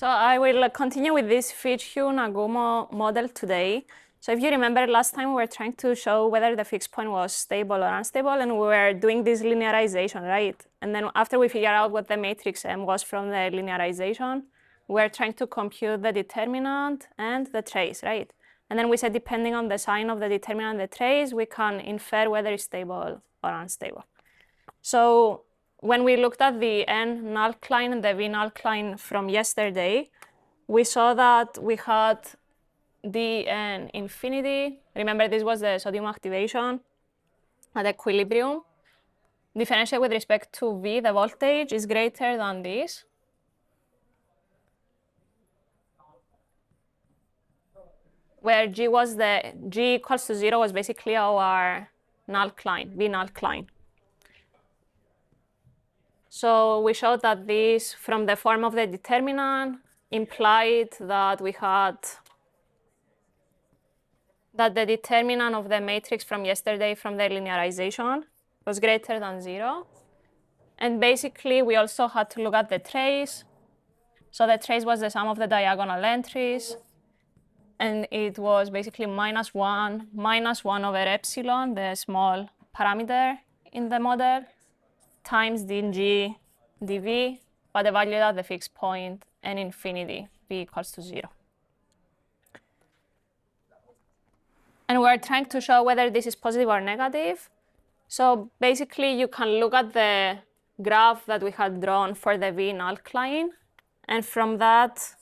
So I will continue with this FitzHugh-Nagumo model today. So if you remember, last time we were trying to show whether the fixed point was stable or unstable, and we were doing this linearization, right? And then after we figured out what the matrix M was from the linearization, we were trying to compute the determinant and the trace, right? And then we said depending on the sign of the determinant and the trace, we can infer whether it's stable or unstable. So when we looked at the N nullcline and the V nullcline from yesterday, we saw that we had dN infinity. Remember, this was the sodium activation at equilibrium. Differentiate with respect to V, the voltage is greater than this. Where G equals to 0 was basically our nullcline, V nullcline. So we showed that this, from the form of the determinant, implied that we had that the determinant of the matrix from yesterday from the linearization was greater than 0. And basically, we also had to look at the trace. So the trace was the sum of the diagonal entries. And it was basically minus 1 over epsilon, the small parameter in the model, times dg dv, but evaluated at the fixed point n infinity, v equals to 0. And we're trying to show whether this is positive or negative. So basically, you can look at the graph that we had drawn for the V nullcline. And from that,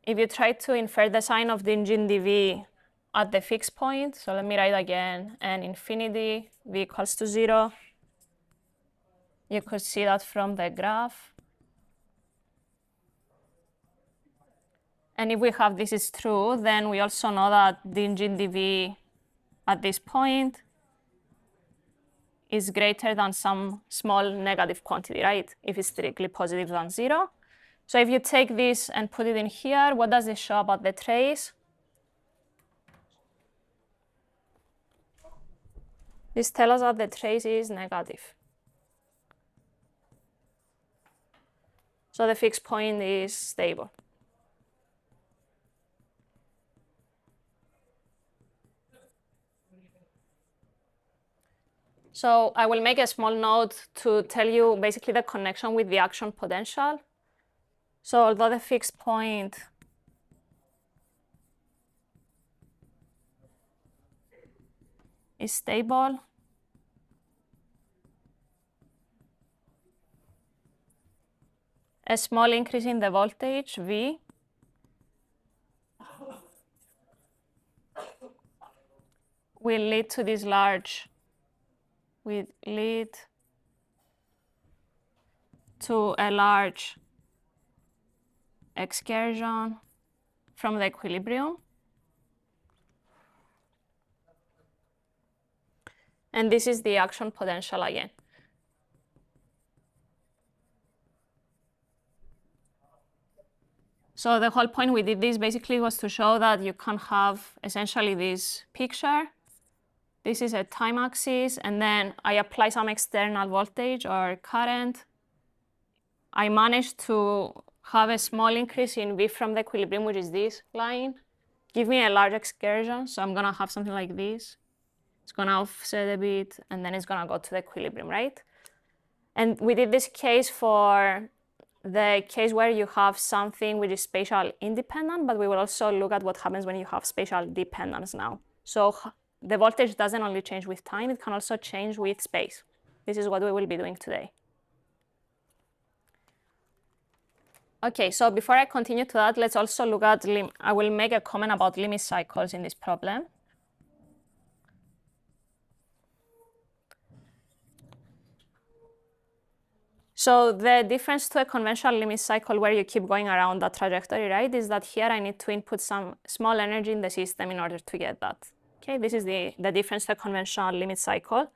if you try to infer the sign of dg dv at the fixed point, so let me write again, n infinity, v equals to 0, you could see that from the graph. And if we have this is true, then we also know that dg dv at this point is greater than some small negative quantity, right? If it's strictly positive than 0. So if you take this and put it in here, what does it show about the trace? This tells us that the trace is negative. So the fixed point is stable. So I will make a small note to tell you basically the connection with the action potential. So although the fixed point is stable, a small increase in the voltage, V, will lead to this large, will lead to a large excursion from the equilibrium. And this is the action potential again. So the whole point we did this basically was to show that you can have essentially this picture. This is a time axis, and then I apply some external voltage or current. I managed to have a small increase in V from the equilibrium, which is this line. Give me a large excursion, so I'm gonna have something like this. It's gonna offset a bit, and then it's gonna go to the equilibrium, right? And we did this case for the case where you have something which is spatial independent, but we will also look at what happens when you have spatial dependence now. So the voltage doesn't only change with time, it can also change with space. This is what we will be doing today. Okay, so before I continue to that, let's also look at, I will make a comment about limit cycles in this problem. So the difference to a conventional limit cycle where you keep going around that trajectory, right, is that here I need to input some small energy in the system in order to get that. Okay, this is the difference to a conventional limit cycle.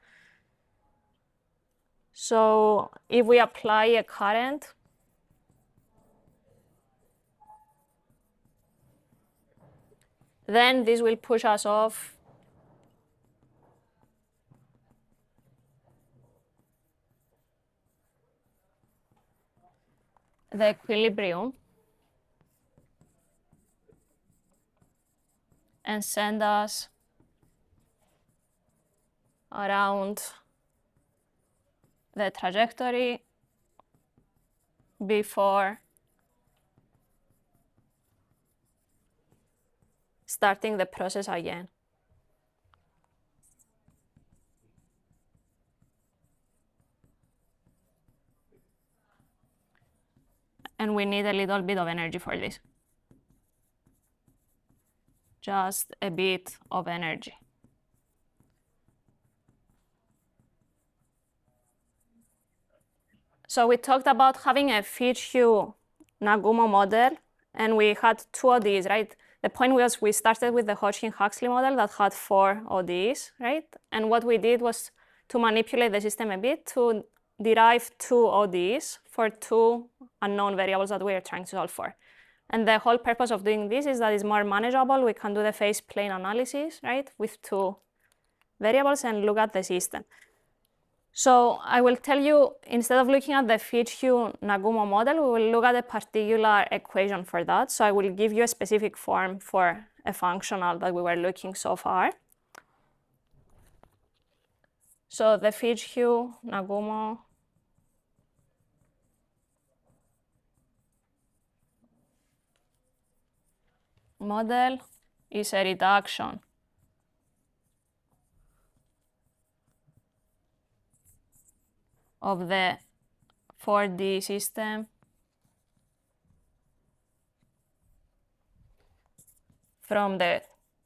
So if we apply a current, then this will push us off the equilibrium and send us around the trajectory before starting the process again. And we need a little bit of energy for this. Just a bit of energy. So we talked about having a FitzHugh Nagumo model, and we had 2 ODEs, right? The point was we started with the Hodgkin-Huxley model that had 4 ODEs, right? And what we did was to manipulate the system a bit to derive 2 ODEs for 2 unknown variables that we are trying to solve for. And the whole purpose of doing this is that it's more manageable. We can do the phase plane analysis, right, with 2 variables and look at the system. So I will tell you, instead of looking at the FitzHugh Nagumo model, we will look at a particular equation for that. So I will give you a specific form for a functional that we were looking so far. So the FitzHugh Nagumo model is a reduction of the 4D system from the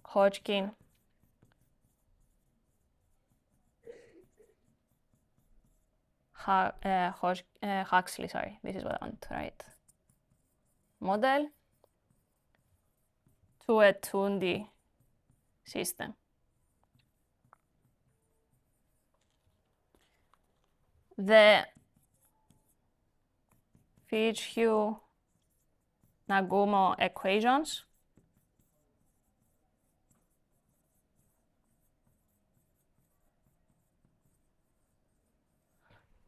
Hodgkin-Huxley, sorry, this is what I want to write, model to a 2D system. The FitzHugh Nagumo equations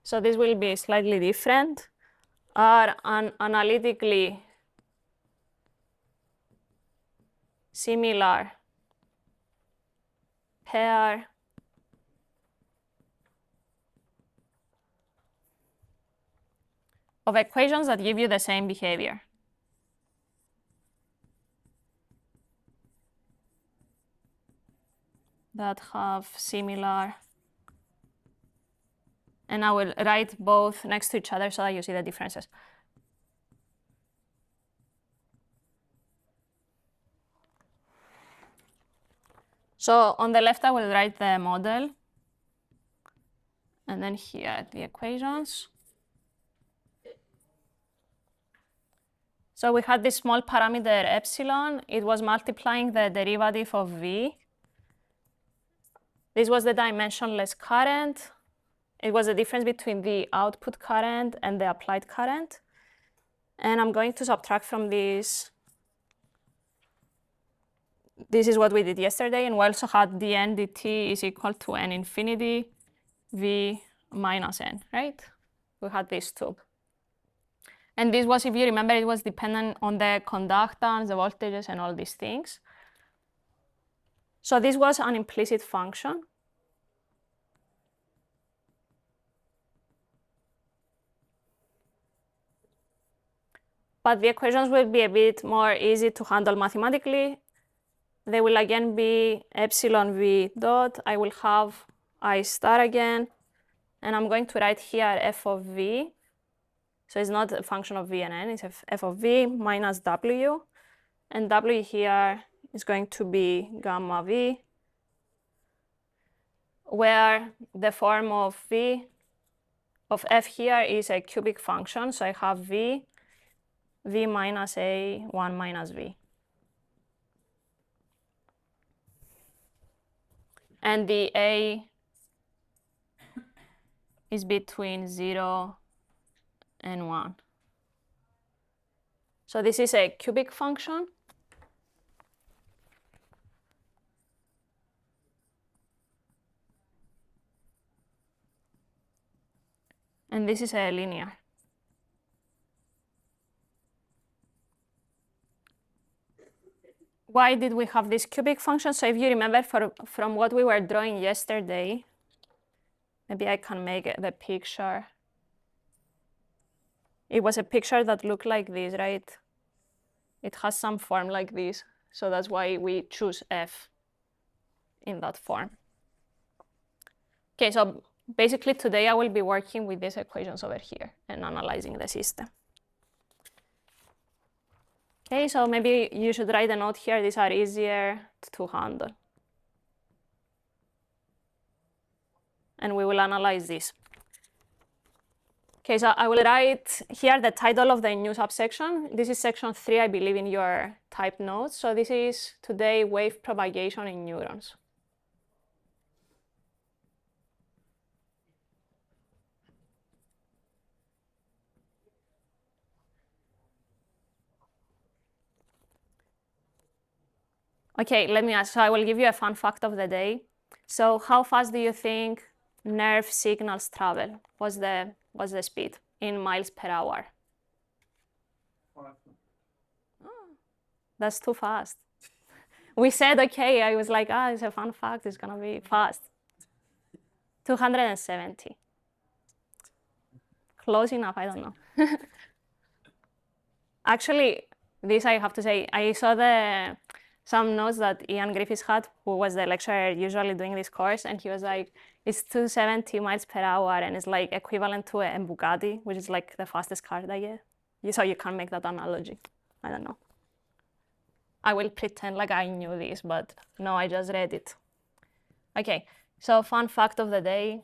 so this will be slightly different, are an analytically similar pair of equations that give you the same behavior. That have similar, and I will write both next to each other so that you see the differences. So on the left, I will write the model, and then here the equations. So we had this small parameter epsilon. It was multiplying the derivative of v. This was the dimensionless current. It was the difference between the output current and the applied current. And I'm going to subtract from this. This is what we did yesterday. And we also had dn dt is equal to n infinity v minus n, right? We had these 2. And this was, if you remember, it was dependent on the conductance, the voltages, and all these things. So this was an implicit function. But the equations will be a bit more easy to handle mathematically. They will again be epsilon v dot. I will have I star again. And I'm going to write here f of v. So it's not a function of v and n, it's f of v minus w. And w here is going to be gamma v, where the form of v of f here is a cubic function. So I have v minus a, 1 minus v. And the a is between 0 and 1. So this is a cubic function. And this is a linear. why did we have this cubic function? So if you remember from what we were drawing yesterday, maybe I can make the picture. It was a picture that looked like this, right? It has some form like this. So that's why we choose F in that form. Okay, so basically today I will be working with these equations over here and analyzing the system. Okay, so maybe you should write a note here. These are easier to handle. And we will analyze this. Okay, so I will write here the title of the new subsection. This is section 3, I believe, in your type notes. So this is today wave propagation in neurons. Okay, let me ask. So I will give you a fun fact of the day. So how fast do you think nerve signals travel? What's the speed in miles per hour? Oh, that's too fast. We said, okay, I was like, it's a fun fact, it's gonna be fast. 270. Close enough, I don't know. Actually, this I have to say, I saw some notes that Ian Griffiths had, who was the lecturer usually doing this course, and he was like, it's 270 miles per hour, and it's like equivalent to a Bugatti, which is like the fastest car that I get. So you can make that analogy. I don't know. I will pretend like I knew this, but no, I just read it. Okay, so fun fact of the day.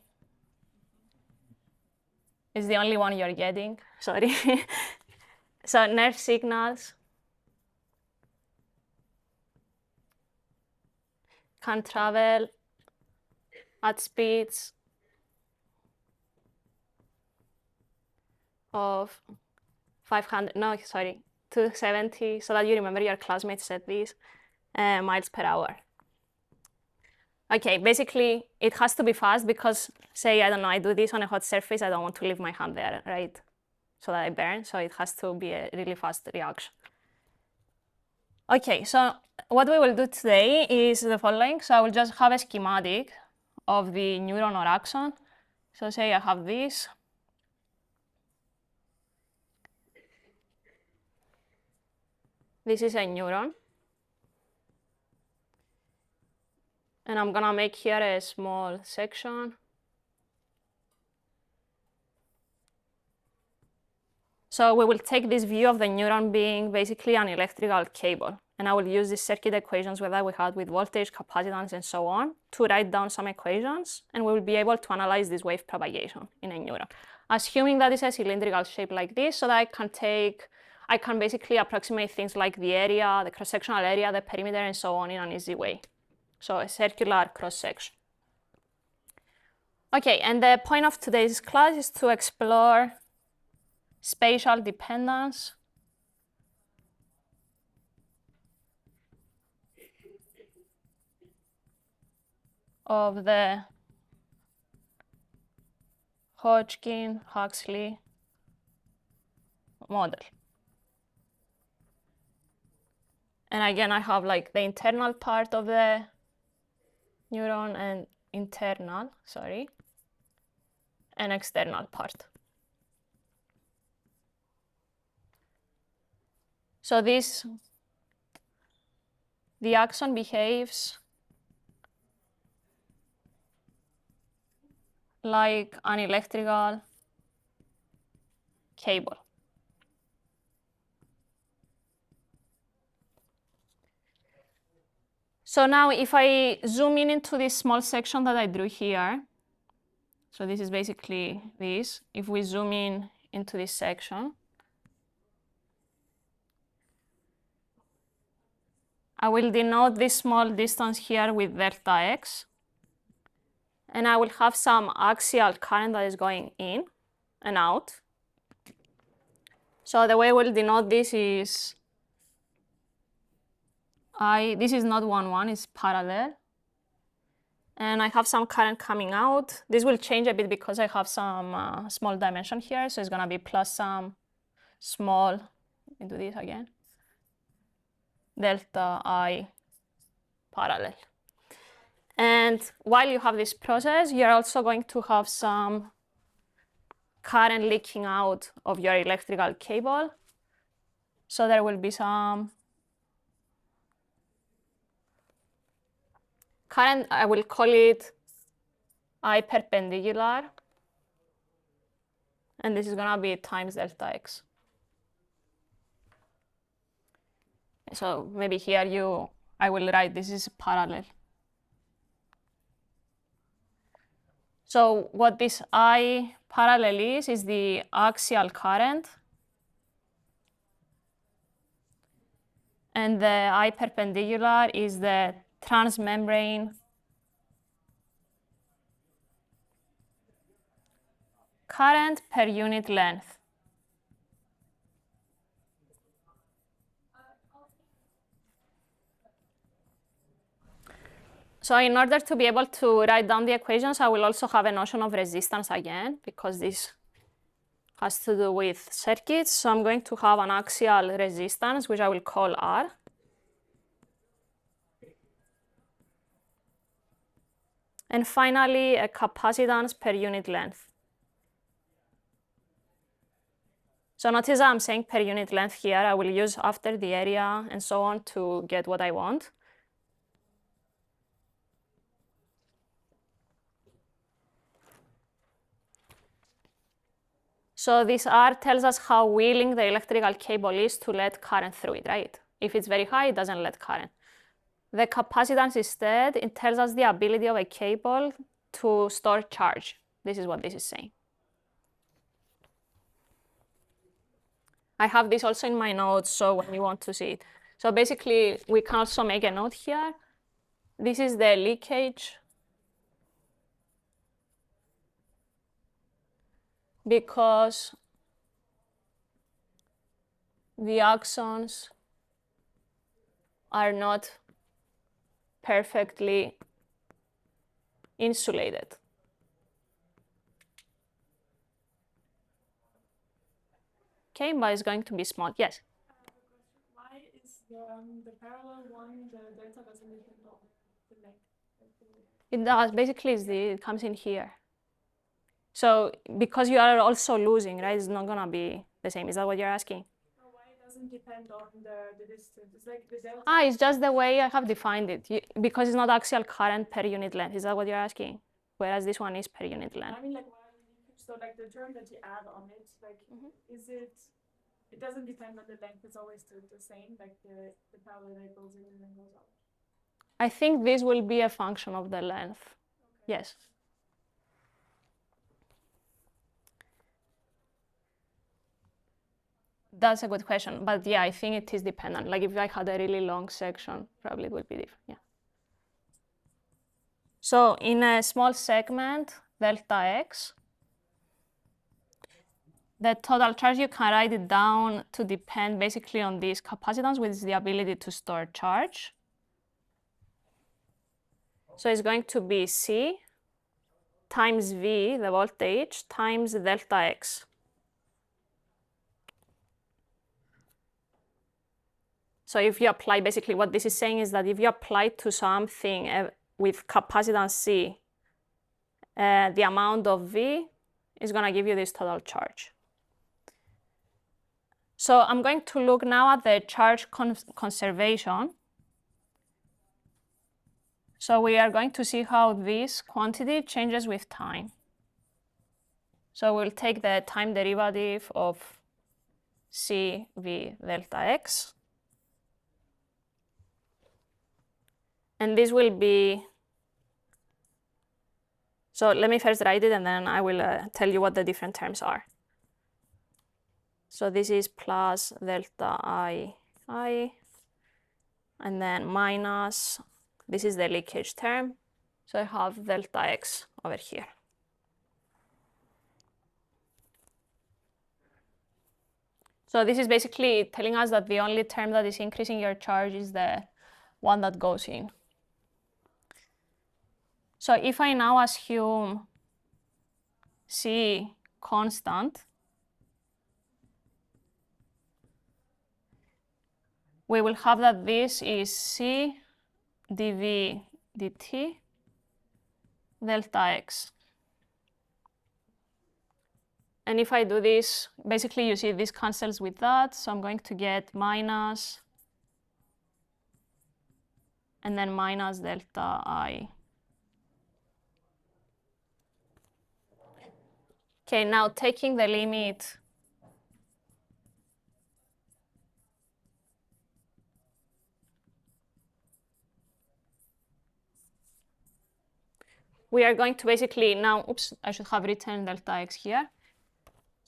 It's the only one you're getting, sorry. So nerve signals can travel at speeds of 270, so that you remember your classmates said this, miles per hour. Okay, basically it has to be fast because, say, I don't know, I do this on a hot surface, I don't want to leave my hand there, right? So that I burn, so it has to be a really fast reaction. Okay, so what we will do today is the following. So I will just have a schematic of the neuron or axon. So say I have this. This is a neuron. And I'm gonna make here a small section. So we will take this view of the neuron being basically an electrical cable. And I will use these circuit equations that we had with voltage, capacitance, and so on to write down some equations. And we will be able to analyze this wave propagation in a neuron. Assuming that it's a cylindrical shape like this, so that I can basically approximate things like the area, the cross-sectional area, the perimeter, and so on in an easy way. So a circular cross-section. Okay, and the point of today's class is to explore spatial dependence of the Hodgkin-Huxley model. And again, I have like the internal part of the neuron and and external part. So the axon behaves like an electrical cable. So now if I zoom in into this small section that I drew here, so this is basically this. If we zoom in into this section, I will denote this small distance here with delta x. And I will have some axial current that is going in and out. So the way we'll denote this is this is not 1, it's parallel. And I have some current coming out. This will change a bit because I have some small dimension here. So it's gonna be plus some small, let me do this again. delta I parallel. And while you have this process, you're also going to have some current leaking out of your electrical cable. So there will be some current, I will call it I perpendicular. And this is going to be times delta x. So maybe here I will write this is parallel. So what this I parallel is the axial current. And the I perpendicular is the transmembrane current per unit length. So in order to be able to write down the equations, I will also have a notion of resistance again, because this has to do with circuits. So I'm going to have an axial resistance, which I will call R. And finally, a capacitance per unit length. So notice I'm saying per unit length here. I will use after the area and so on to get what I want. So this R tells us how willing the electrical cable is to let current through it, right? If it's very high, it doesn't let current. The capacitance instead, it tells us the ability of a cable to store charge. This is what this is saying. I have this also in my notes, so when you want to see it. So basically, we can also make a note here. This is the leakage. Because the axons are not perfectly insulated. Okay, but it's going to be small. Yes? Why is the parallel one, the delta doesn't depend on the length? It does. Basically, it comes in here. So because you are also losing, right? It's not going to be the same. Is that what you're asking? No, why it doesn't depend on the distance? It's like the delta. It's just the way I have defined it. Because it's not axial current per unit length. Is that what you're asking? Whereas this one is per unit length. I mean, like, why leakage? So, like, the term that you add on it, like, is it? It doesn't depend on the length. It's always the same. Like the parallel that goes in and then goes out. I think this will be a function of the length. Okay. Yes. That's a good question. But yeah, I think it is dependent. Like if I had a really long section, probably it would be different. Yeah. So in a small segment, delta x, the total charge, you can write it down to depend basically on this capacitance, which is the ability to store charge. So it's going to be C times V, the voltage, times delta x. So if you apply, basically what this is saying is that if you apply to something with capacitance C, the amount of V is going to give you this total charge. So I'm going to look now at the charge conservation. So we are going to see how this quantity changes with time. So we'll take the time derivative of CV delta x. And this will be, so let me first write it and then I will tell you what the different terms are. So this is plus delta I, and then minus, this is the leakage term. So I have delta x over here. So this is basically telling us that the only term that is increasing your charge is the one that goes in. So if I now assume C constant, we will have that this is C dv dt delta x. And if I do this, basically you see this cancels with that, so I'm going to get minus and then minus delta I. Okay, now taking the limit we are going to basically now, oops, I should have written delta x here.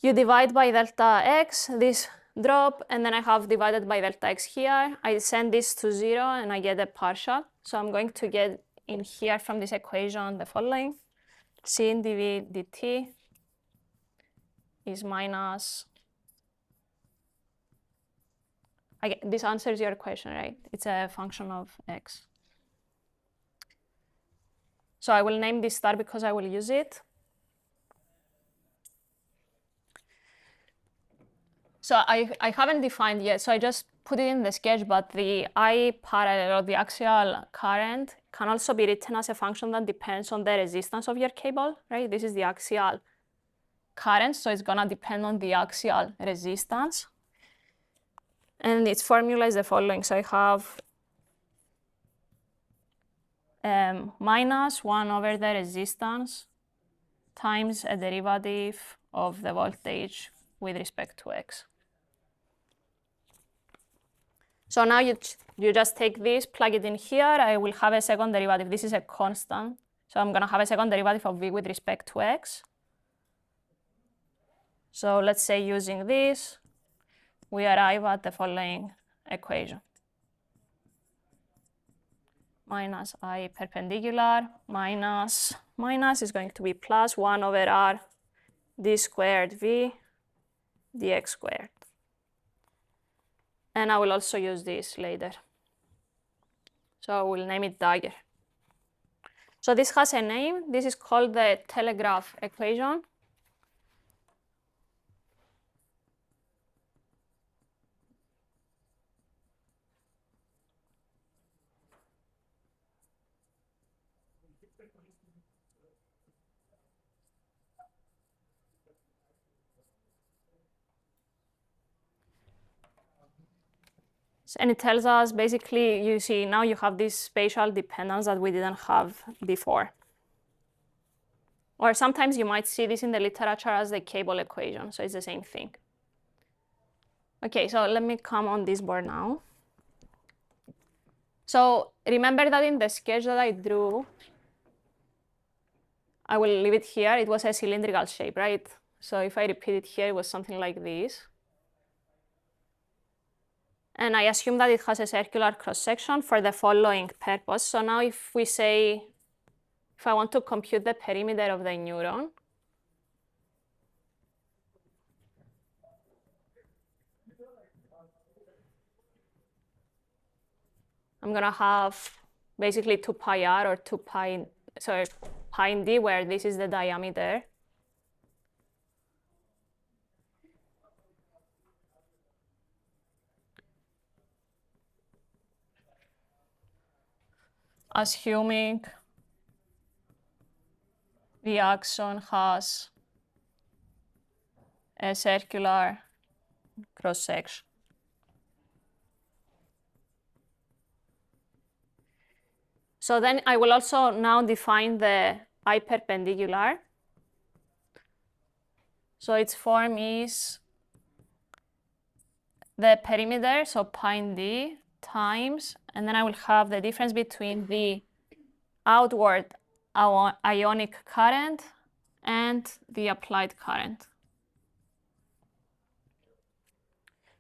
You divide by delta x, this drop, and then I have divided by delta x here. I send this to 0 and I get a partial. So I'm going to get in here from this equation the following. C in dv dt is minus, this answers your question, right? It's a function of x. So I will name this star because I will use it. So I haven't defined yet, so I just put it in the sketch, but the I parallel or the axial current can also be written as a function that depends on the resistance of your cable, right? This is the axial current, so it's gonna depend on the axial resistance. And its formula is the following. So I have minus 1 over the resistance times a derivative of the voltage with respect to x. So now you just take this, plug it in here. I will have a second derivative. This is a constant. So I'm going to have a second derivative of v with respect to x. So let's say using this, we arrive at the following equation. Minus I perpendicular minus is going to be plus 1 over r d squared v dx squared. And I will also use this later. So I will name it dagger. So this has a name. This is called the telegraph equation. And it tells us basically, you see, now you have this spatial dependence that we didn't have before. Or sometimes you might see this in the literature as the cable equation, so it's the same thing. Okay, so let me come on this board now. So remember that in the sketch that I drew, I will leave it here, it was a cylindrical shape, right? So if I repeat it here, it was something like this. And I assume that it has a circular cross-section for the following purpose. So now if we say, if I want to compute the perimeter of the neuron, I'm going to have basically 2 pi r or 2 pi, sorry, pi in d, where this is the diameter. Assuming the axon has a circular cross-section. So then I will also now define the I perpendicular. So its form is the perimeter, so pi in d, times, and then I will have the difference between the outward ionic current and the applied current.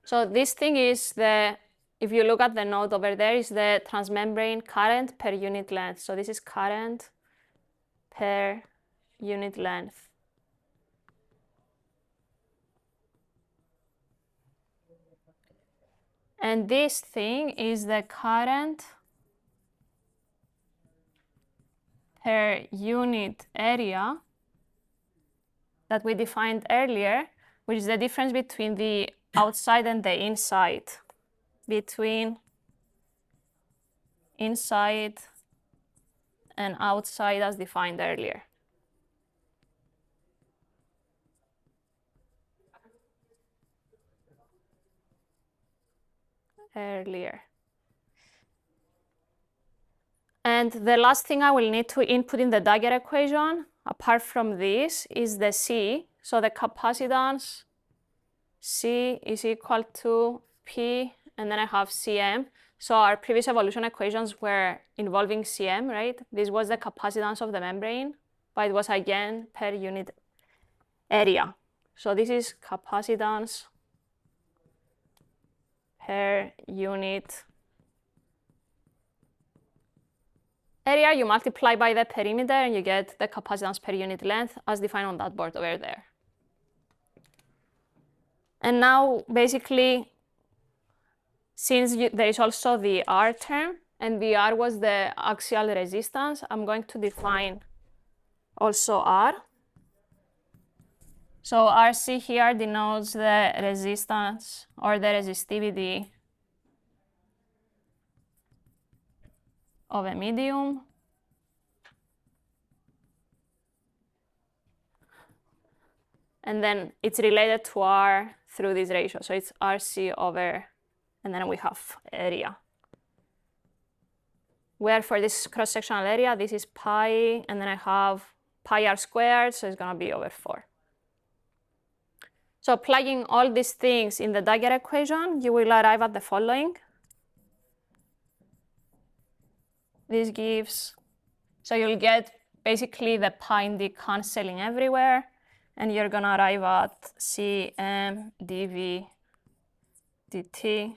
So this thing is if you look at the note over there, is the transmembrane current per unit length. So this is current per unit length. And this thing is the current per unit area that we defined earlier, which is the difference between the outside and the inside. between inside and outside as defined earlier. And the last thing I will need to input in the Dagger equation, apart from this, is the C. So the capacitance C is equal to P, and then I have Cm. So our previous evolution equations were involving Cm, right? This was the capacitance of the membrane, but it was again per unit area. So this is capacitance per unit area. You multiply by the perimeter and you get the capacitance per unit length as defined on that board over there. And now basically, since there is also the R term, and the R was the axial resistance, I'm going to define also R. So RC here denotes the resistance or the resistivity of a medium. And then it's related to R through this ratio. So it's RC over, and then we have area. Where for this cross-sectional area, this is pi, and then I have pi R squared, so it's going to be over 4. So plugging all these things in the Dagger equation, you will arrive at the following. This gives, so you'll get basically the pi and d cancelling everywhere, and you're going to arrive at Cm dv dt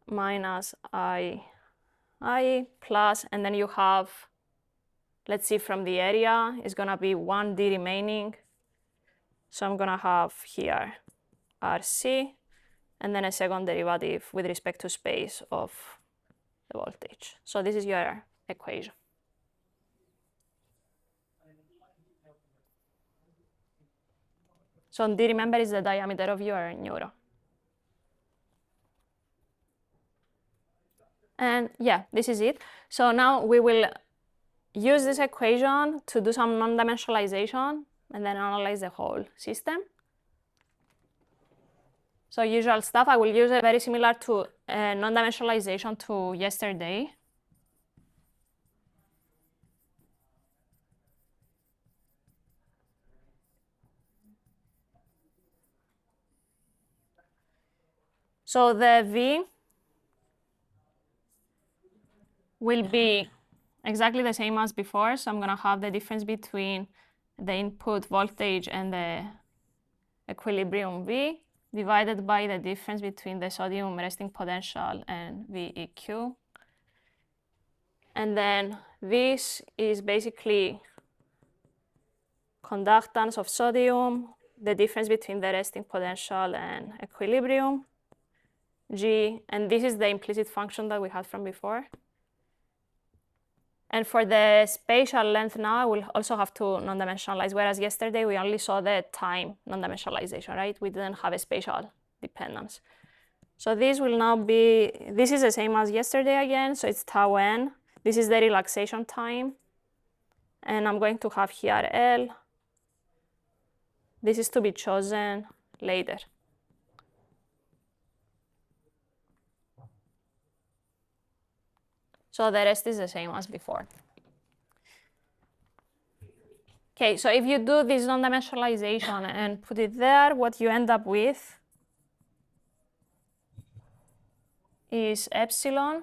minus I plus, and then you have, let's see, from the area is going to be 1d remaining. So I'm going to have here RC, and then a second derivative with respect to space of the voltage. So this is your equation. So D, remember, is the diameter of your neuron. And yeah, this is it. So now we will use this equation to do some non-dimensionalization and then analyze the whole system. So usual stuff, I will use it very similar to non-dimensionalization to yesterday. So the V will be exactly the same as before. So I'm going to have the difference between the input voltage and the equilibrium V divided by the difference between the sodium resting potential and VEQ. And then this is basically conductance of sodium, the difference between the resting potential and equilibrium, G, and this is the implicit function that we had from before. And for the spatial length now, I will also have to non-dimensionalize, whereas yesterday we only saw the time non-dimensionalization, right? We didn't have a spatial dependence. So this will now be, this is the same as yesterday again, so it's tau n. This is the relaxation time. And I'm going to have here L. This is to be chosen later. So the rest is the same as before. Okay, so if you do this non-dimensionalization and put it there, what you end up with is epsilon.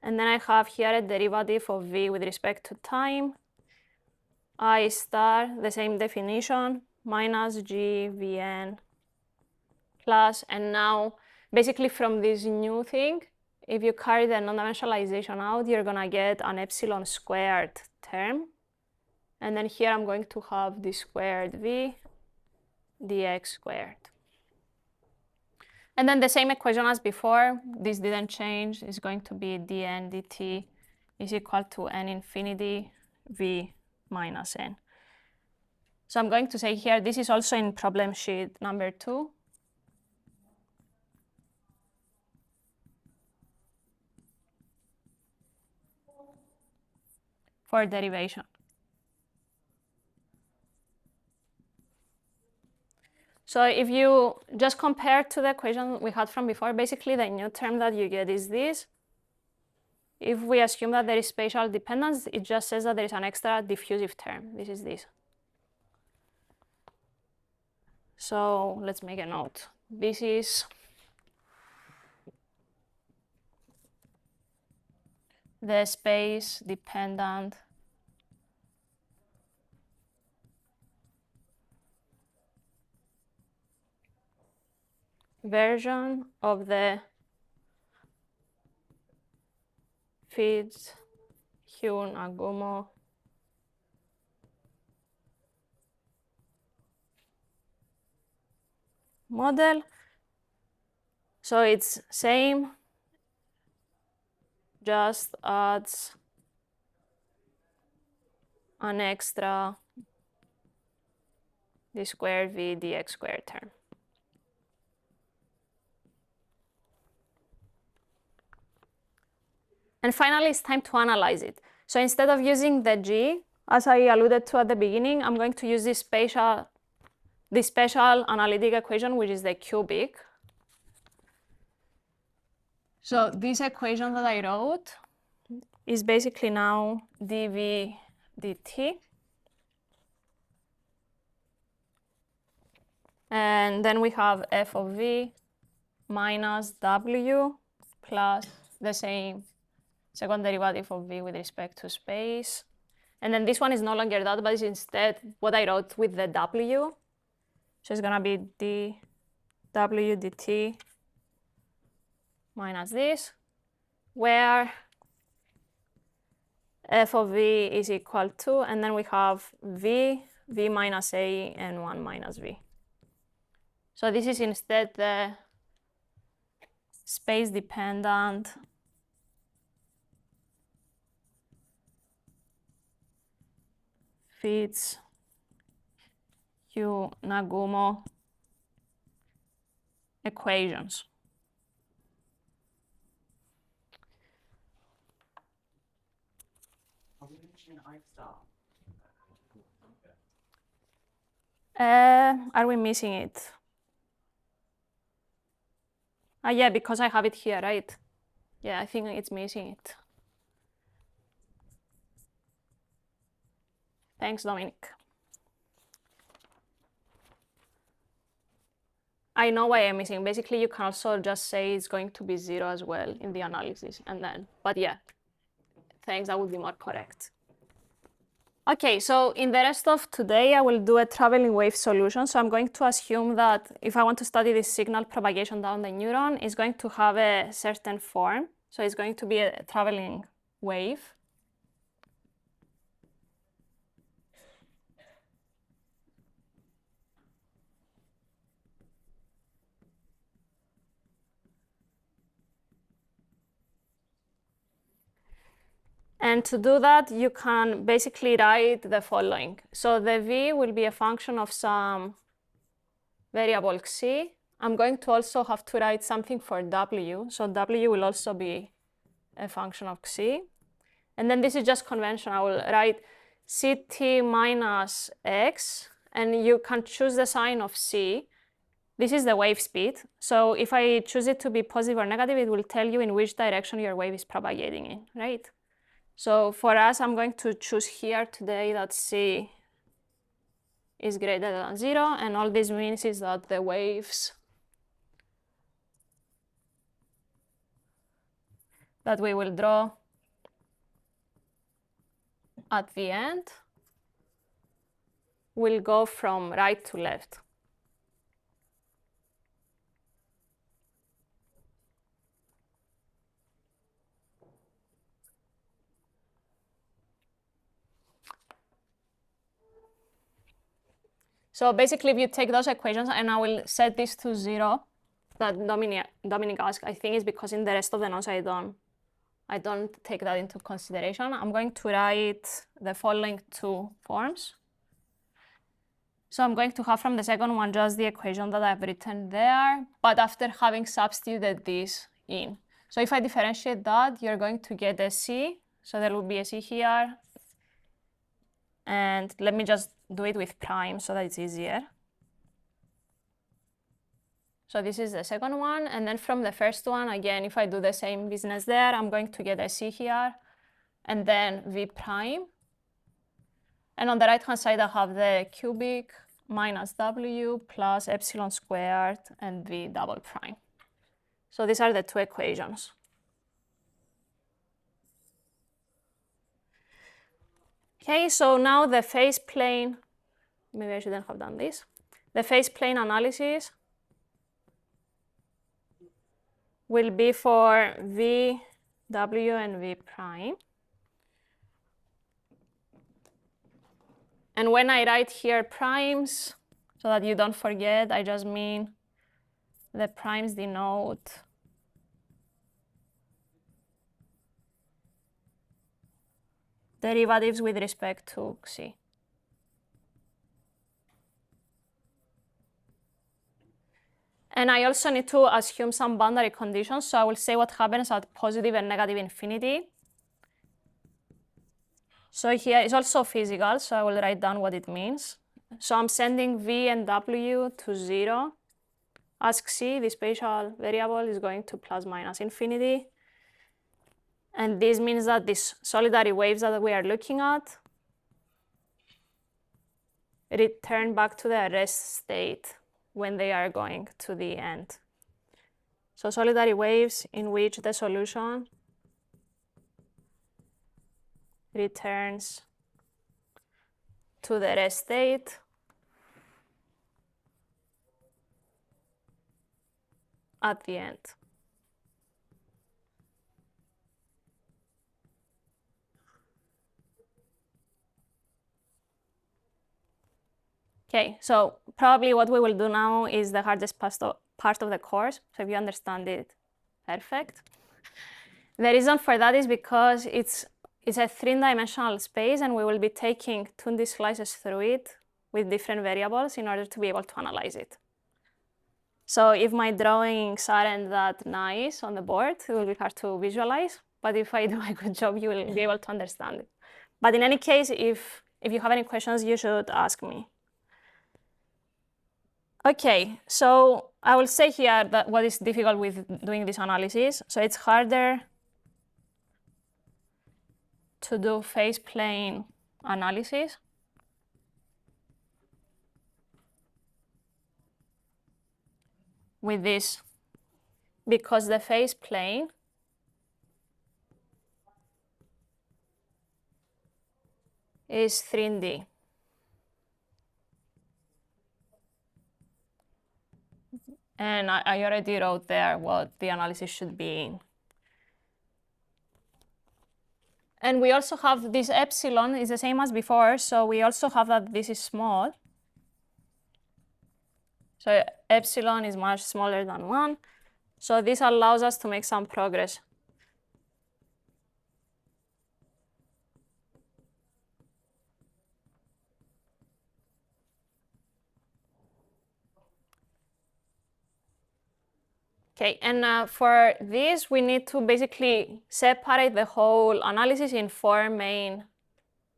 And then I have here a derivative of V with respect to time. I star, the same definition, minus G Vn plus, and now basically from this new thing, if you carry the non-dimensionalization out, you're going to get an epsilon squared term. And then here I'm going to have d squared V dx squared. And then the same equation as before, this didn't change. It's going to be dn dt is equal to n infinity V minus n. So I'm going to say here, this is also in problem sheet number 2. For derivation. So if you just compare to the equation we had from before, basically the new term that you get is this. If we assume that there is spatial dependence, it just says that there is an extra diffusive term. This is this. So let's make a note. This is the space-dependent version of the FitzHugh Nagumo model. So it's same, just adds an extra d squared v dx squared term. And finally, it's time to analyze it. So instead of using the g, as I alluded to at the beginning, I'm going to use this special analytic equation, which is the cubic. So this equation that I wrote is basically now dv dt. And then we have f of v minus w plus the same second derivative of v with respect to space. And then this one is no longer that, but it's instead what I wrote with the w. So it's going to be dw dt minus this, where f of v is equal to, and then we have v minus a, and 1 minus v. So this is instead the space-dependent FitzHugh Nagumo equations. Are we missing it? Yeah, because I have it here, right? Yeah, I think it's missing it. Thanks, Dominic. I know why I'm missing. Basically, you can also just say it's going to be 0 as well in the analysis, and then, but yeah, thanks, that would be more correct. Okay, so in the rest of today, I will do a traveling wave solution. So I'm going to assume that if I want to study this signal propagation down the neuron, it's going to have a certain form. So it's going to be a traveling wave. And to do that, you can basically write the following. So the v will be a function of some variable xi. I'm going to also have to write something for w. So w will also be a function of xi. And then this is just convention. I will write ct minus x, and you can choose the sign of c. This is the wave speed. So if I choose it to be positive or negative, it will tell you in which direction your wave is propagating in, right? So for us, I'm going to choose here today that c is greater than 0, and all this means is that the waves that we will draw at the end will go from right to left. So basically, if you take those equations, and I will set this to 0, that Dominic asked, I think it's because in the rest of the notes I don't take that into consideration. I'm going to write the following two forms. So I'm going to have from the second one just the equation that I've written there, but after having substituted this in. So if I differentiate that, you're going to get a C. So there will be a C here. And let me just do it with prime so that it's easier. So this is the second one. And then from the first one, again, if I do the same business there, I'm going to get a C here. And then V prime. And on the right-hand side, I have the cubic minus W plus epsilon squared and V double prime. So these are the two equations. Okay, so now the phase plane, maybe I shouldn't have done this. The phase plane analysis will be for V, W, and V prime. And when I write here primes, so that you don't forget, I just mean the primes denote derivatives with respect to Xi. And I also need to assume some boundary conditions. So I will say what happens at positive and negative infinity. So here is also physical, so I will write down what it means. So I'm sending V and W to 0. As Xi, the spatial variable, is going to plus minus infinity. And this means that these solitary waves that we are looking at return back to the rest state when they are going to the end. So solitary waves in which the solution returns to the rest state at the end. Okay, so probably what we will do now is the hardest part of the course. So if you understand it, perfect. The reason for that is because it's a three-dimensional space, and we will be taking 2D slices through it with different variables in order to be able to analyze it. So if my drawings aren't that nice on the board, it will be hard to visualize. But if I do a good job, you will be able to understand it. But in any case, if you have any questions, you should ask me. Okay, so I will say here that what is difficult with doing this analysis. So it's harder to do phase plane analysis with this, because the phase plane is 3D. And I already wrote there what the analysis should be in. And we also have this epsilon is the same as before, so we also have that this is small. So epsilon is much smaller than 1. So this allows us to make some progress. Okay, and for this, we need to basically separate the whole analysis in 4 main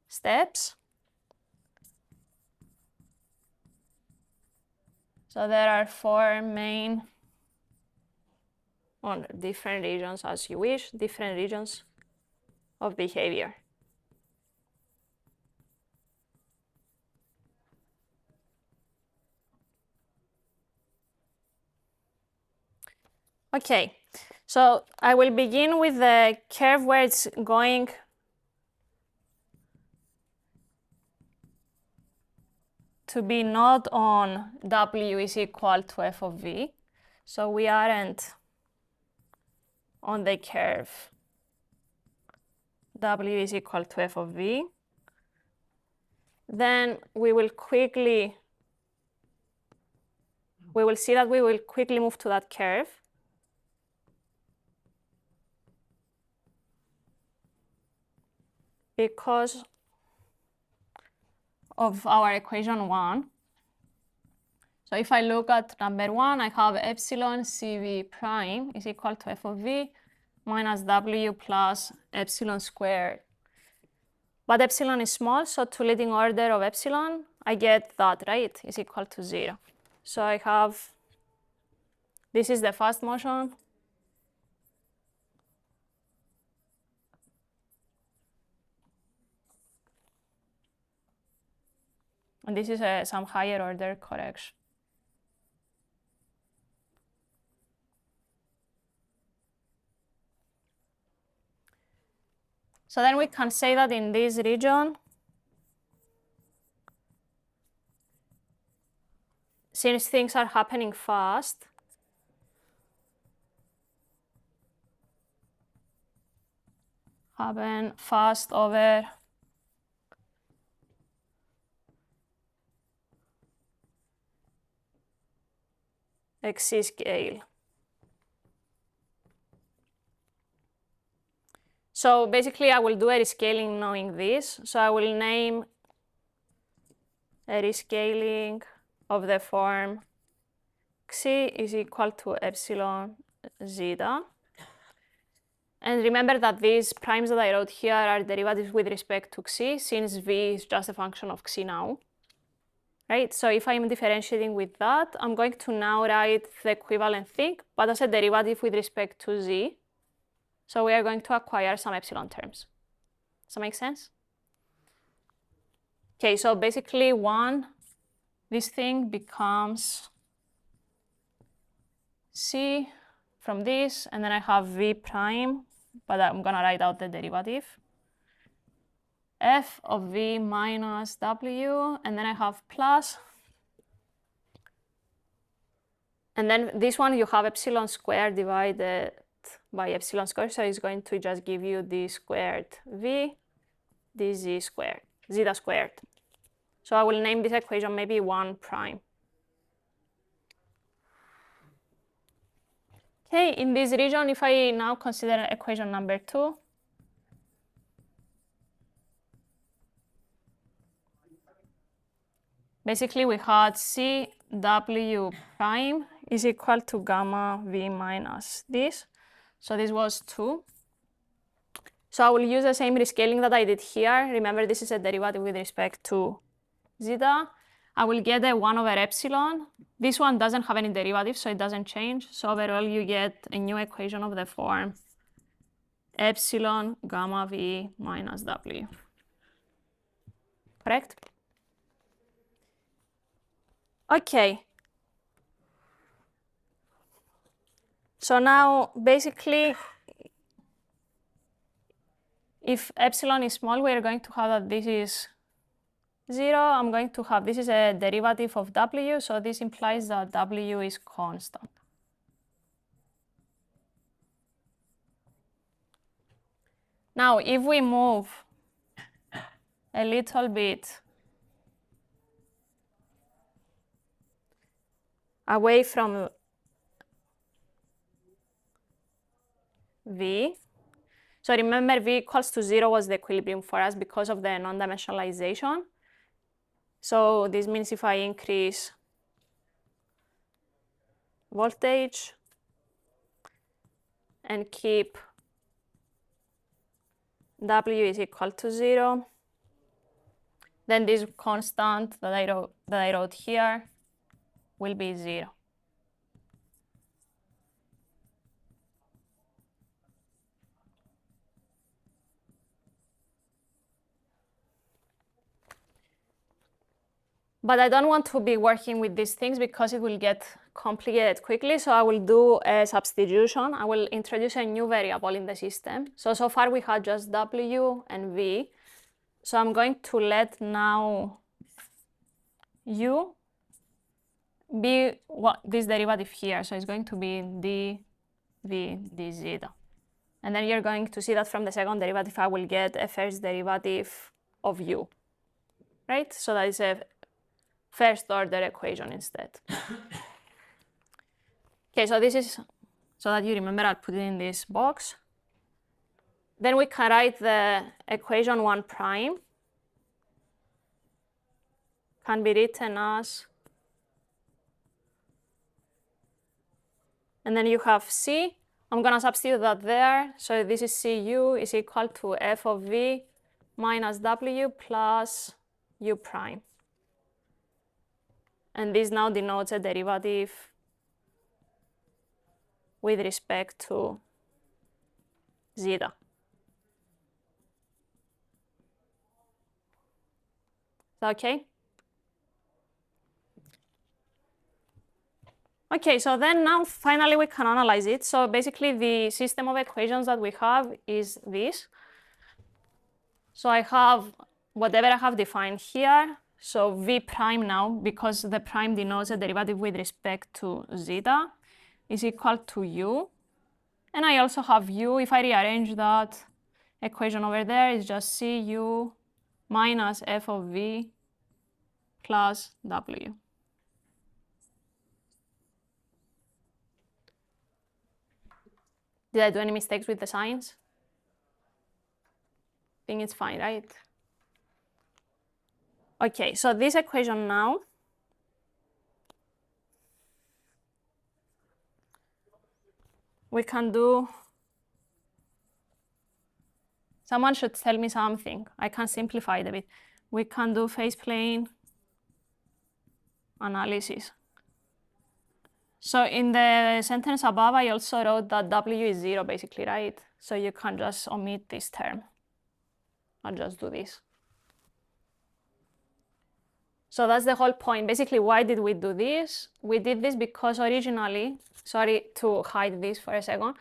steps. So there are 4 main, or different regions as you wish, different regions of behavior. Okay, so I will begin with the curve where it's going to be not on W is equal to f of v. So we aren't on the curve W is equal to f of v. Then we will see that we will quickly move to that curve. Because of our equation 1. So if I look at number 1, I have epsilon CV prime is equal to f of v minus w plus epsilon squared. But epsilon is small, so to leading order of epsilon, I get that, right, is equal to 0. So I have, this is the fast motion. And this is some higher order correction. So then we can say that in this region, since things are happening fast, happen fast over xc scale. So basically, I will do a rescaling knowing this. So I will name a rescaling of the form xc is equal to epsilon zeta. And remember that these primes that I wrote here are derivatives with respect to xc, since v is just a function of xc now. Right? So if I'm differentiating with that, I'm going to now write the equivalent thing, but as a derivative with respect to z. So we are going to acquire some epsilon terms. Does that make sense? Okay, so basically this thing becomes c from this, and then I have v prime, but I'm gonna write out the derivative. F of v minus w, and then I have plus. And then this one, you have epsilon squared divided by epsilon squared, so it's going to just give you d squared v, dz squared, zeta squared. So I will name this equation maybe 1 prime. Okay, in this region, if I now consider equation number 2, basically we had cw prime is equal to gamma v minus this. So this was 2. So I will use the same rescaling that I did here. Remember, this is a derivative with respect to zeta. I will get a 1 over epsilon. This one doesn't have any derivative, so it doesn't change. So overall, you get a new equation of the form epsilon gamma v minus w. Correct? Okay. So now, basically, if epsilon is small, we are going to have that this is 0. I'm going to have, this is a derivative of w, so this implies that w is constant. Now, if we move a little bit away from v, so remember v equals to 0 was the equilibrium for us because of the non-dimensionalization. So this means if I increase voltage and keep w is equal to 0, then this constant that I wrote here will be 0. But I don't want to be working with these things because it will get complicated quickly. So I will do a substitution. I will introduce a new variable in the system. So far we had just w and v. So I'm going to let now u be this derivative here. So it's going to be dv d zeta. And then you're going to see that from the second derivative, I will get a first derivative of u, right? So that is a first order equation instead. Okay, so this is, so that you remember, I'll put it in this box. Then we can write the equation 1 prime. Can be written as And then you have C. I'm going to substitute that there. So this is Cu is equal to f of v minus w plus u prime. And this now denotes a derivative with respect to zeta. Is that okay? Okay, so then now finally we can analyze it. So basically the system of equations that we have is this. So I have whatever I have defined here. So v prime now, because the prime denotes a derivative with respect to zeta, is equal to u. And I also have u. If I rearrange that equation over there, is just cu minus f of v plus w. Did I do any mistakes with the signs? I think it's fine, right? Okay, so this equation now we can do. Someone should tell me something. I can simplify it a bit. We can do phase plane analysis. So in the sentence above, I also wrote that w is 0, basically, right? So you can just omit this term. I'll just do this. So that's the whole point. Basically, why did we do this? We did this because originally, sorry to hide this for a second.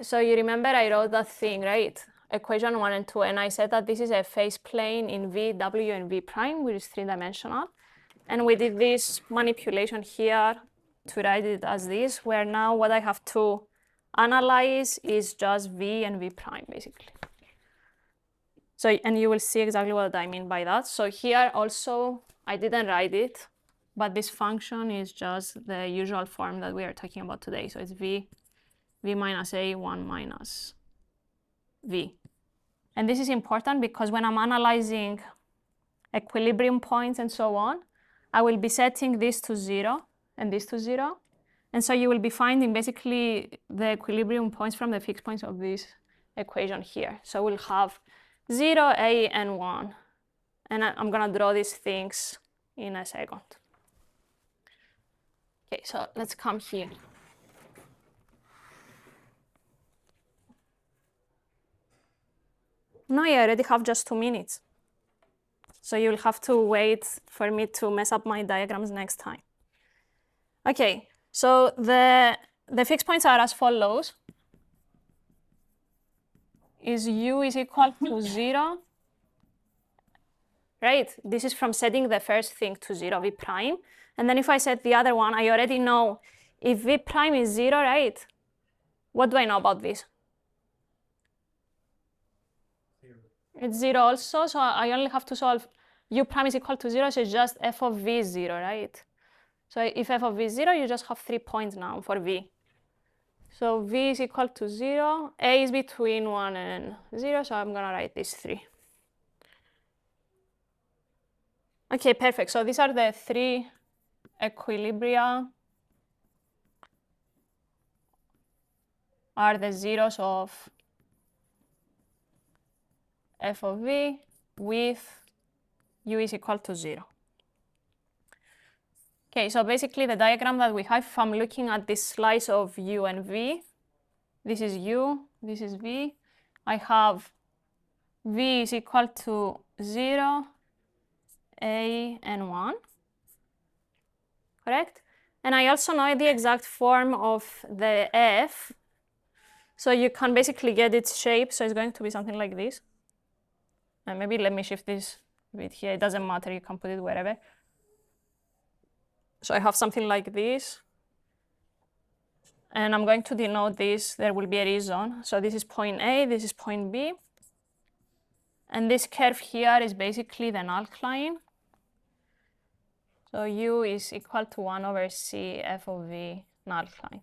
So you remember I wrote that thing, right? Equation 1 and 2, and I said that this is a phase plane in v, w, and v prime, which is 3-dimensional. And we did this manipulation here to write it as this, where now what I have to analyze is just v and v prime, basically. So, and you will see exactly what I mean by that. So here also, I didn't write it, but this function is just the usual form that we are talking about today. So it's v minus a, 1 minus v. And this is important because when I'm analyzing equilibrium points and so on, I will be setting this to 0 and this to 0. And so you will be finding basically the equilibrium points from the fixed points of this equation here. So we'll have 0, a, and 1. And I'm going to draw these things in a second. Okay, so let's come here. No, I already have just 2 minutes. So you'll have to wait for me to mess up my diagrams next time. Okay, so the fixed points are as follows. Is u is equal to 0, right? This is from setting the first thing to 0, v prime. And then if I set the other one, I already know if v prime is 0, right? What do I know about this? It's 0 also, so I only have to solve u prime is equal to 0, so it's just f of v is 0, right? So if f of v is 0, you just have 3 points now for v. So v is equal to 0, a is between 1 and 0, so I'm gonna write this 3. Okay, perfect. So these are the 3 equilibria, are the zeros of f of v with u is equal to 0. Okay, so basically the diagram that we have, if I'm looking at this slice of u and v, this is u, this is v, I have v is equal to 0, a, and 1, correct? And I also know the exact form of the f, so you can basically get its shape, so it's going to be something like this. And maybe let me shift this a bit here, it doesn't matter, you can put it wherever. So I have something like this, and I'm going to denote this, there will be a reason. So this is point A, this is point B, and this curve here is basically the null line. So u is equal to 1 over c f of v null line.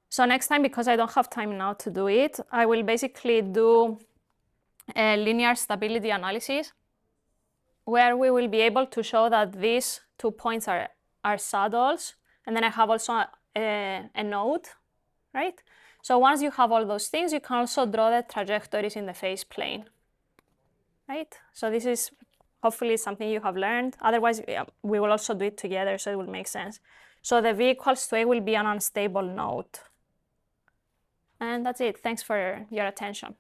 So next time, because I don't have time now to do it, I will basically do a linear stability analysis. where we will be able to show that these 2 points are saddles, and then I have also a node, right? So once you have all those things, you can also draw the trajectories in the phase plane, right? So this is hopefully something you have learned. Otherwise, yeah, we will also do it together, so it will make sense. So the v equals to a will be an unstable node. And that's it. Thanks for your attention.